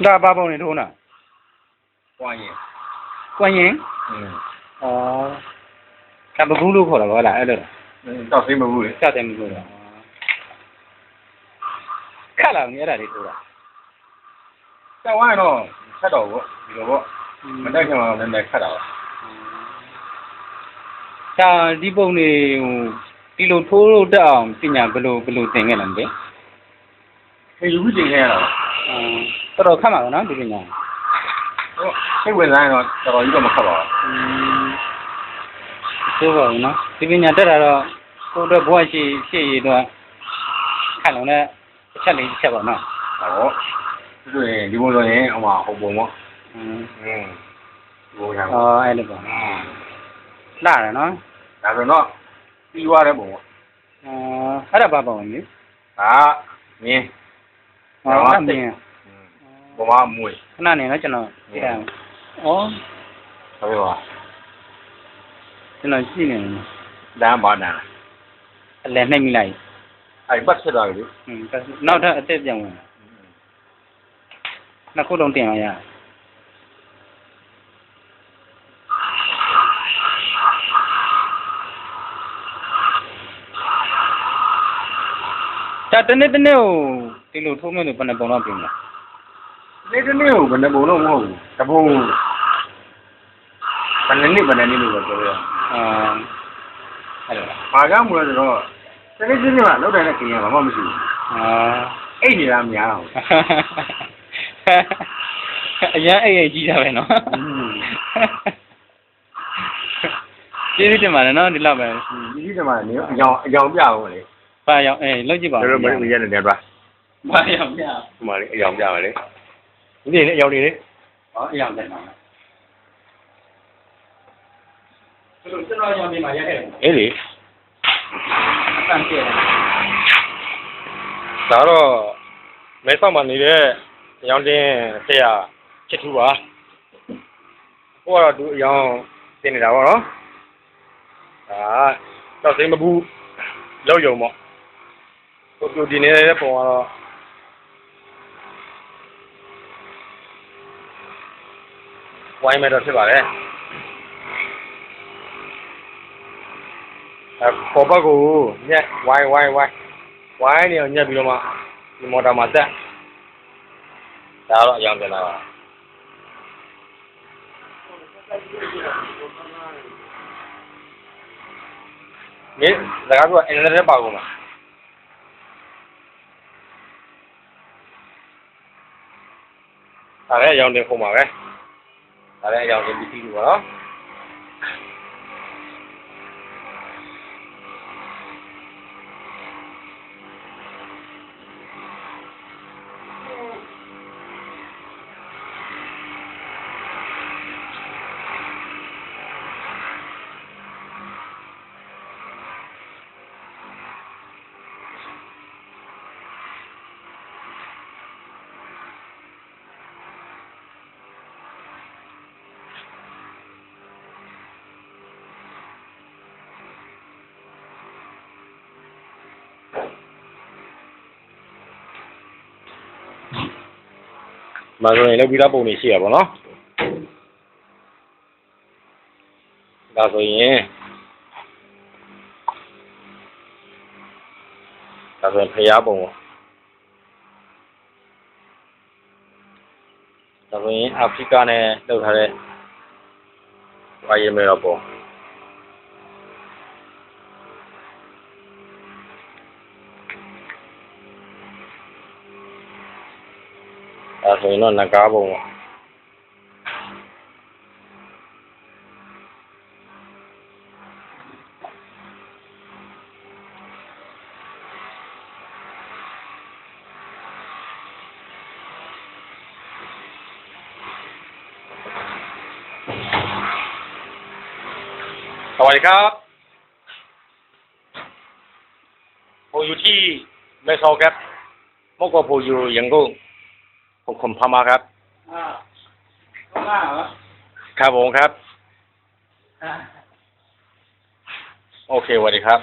ဒါဘာပုံနေထိုးနာ quan gì ကွန်ရင် ừ ဩကပကူးလို့ခေါ်တာဗောလားအဲ့လို tao thấy mà vui ကြောက်တယ်မလို့လားခက်လာနေအဲ့ဒါလေးထိုးတာ tao ai nó sát đầu bộ điều bộ mà đây nhưng mà lần này sát đầu ဒါဒီပုံနေဟိုဒီလိုထိုးလို့တက်အောင်ပညာဘယ်လိုသင်ခဲ့လဲမသိ thì vui gì nghe rồi တော်တော်ခက်မှာဗောနော်ဒီပညာ cái quyền này nó tao nói cái mà không bảo ဆိုပါဘူးနော်ဒီပညာတက်တာတော့ကိုယ့်အတွက်ဘဝရှိရတော့ခက်လုံးနဲ့တစ်ချက်လေးတစ်ချက်ပါနော် đó rồi đi mua rồi nhé ông bảo học bổng không ừ bổng hàng အဲ့လိုပါလာတယ်နော် đã rồi nó đi qua đấy bổng အဲ့ဒါဘာပုံလဲ đó nhìn ဟောအဲ့မြင် bổng mà mùi ခဏနေနော်ကျွန်တော်ကြည့်ရအောင်ဩ sao vậy bà ကျွန်တော်ကြည့်နေတယ် đang bảo nè အလယ်နှိပ်မိလိုက် ai bắt xe rồi đi နောက်ထပ်အသက်ပြောင်းဝင်နှစ်ခုလုံးတင်အောင်ရဒါတနေ့ကိုဒီလိုထိုးမယ်လို့ဘယ်နှပုံတော့ပြင်လဲ lấy cái nhiều vấn đề bổng đâu không cái bổng vấn đề này luôn rồi အဲ့လို mà cái mua rồi đó cái gì mà lúc này là kì mà không chịu ấy gì làm nhà đâu အရင်အဲ့ကြီးတာပဲနော်ကျေးဇူးတင်ပါတယ်နော်ဒီလောက်ပဲ ဒီဒီမှာနေအယောင်ပြအောင်လေ ဘာရောက်လောက်ကြည့်ပါဦး တို့မင်းရတယ်တဲ့ဗျာ ဘာရောက်ပြ ဒီမှာလေအယောင်ပြပါလေဒီနေ့အယောင်နေလေ ဟောအရောက်တယ်နော်ကျွန်တော်ရောက်နေမှာရက်ခဲ့တယ် အေးလေ တန်ပြည့် ဒါတော့မဲဆောက်မှာနေတဲ့အယောင်တင်းဆရာချစ်သူပါဟိုကတော့သူအယောင်တင်နေတာပေါ့နော်ဒါတော့စိမ့်မဘူးလောက်ယုံပေါ့ကိုဒီနေတဲ့ပုံကတော့ဝိုင်းမဲ့တော့ဖြစ်ပါတယ်ပေါ်ဘက်ကိုညက်ဝိုင်းနေအောင်ညက်ပြီးတော့မှဒီမော်တာမှာတက်ဒါတော့အယောင်တင်လာပါမင်းစကားပြောအင်္ဂလိပ်နဲ့ပါကုန်လားဒါလည်းအယောင်တင်ခုံပါပဲဒါလည်းအယောင်တင်ပြီးပြီပေါ့နော်မဆိုရင်လည်းပြီးသားပုံတွေရှိရပါတော့ဒါဆိုရင်ဖျားပုံပေါ့ဒါဆိုရင်အာဖရိကနဲ့လောက်ထားတဲ့ဝါရီမဲတော့ပုံဒါဆိုရင်တော့နဂါးပုံပေါ့สวัสดีครับผมอยู่ที่แม่โซครับเมื่อก่อนผมอยู่ยังกุ้งผมพม่าครับพม่าเหรอ ครับผมครับโอเคสวัสดีครับ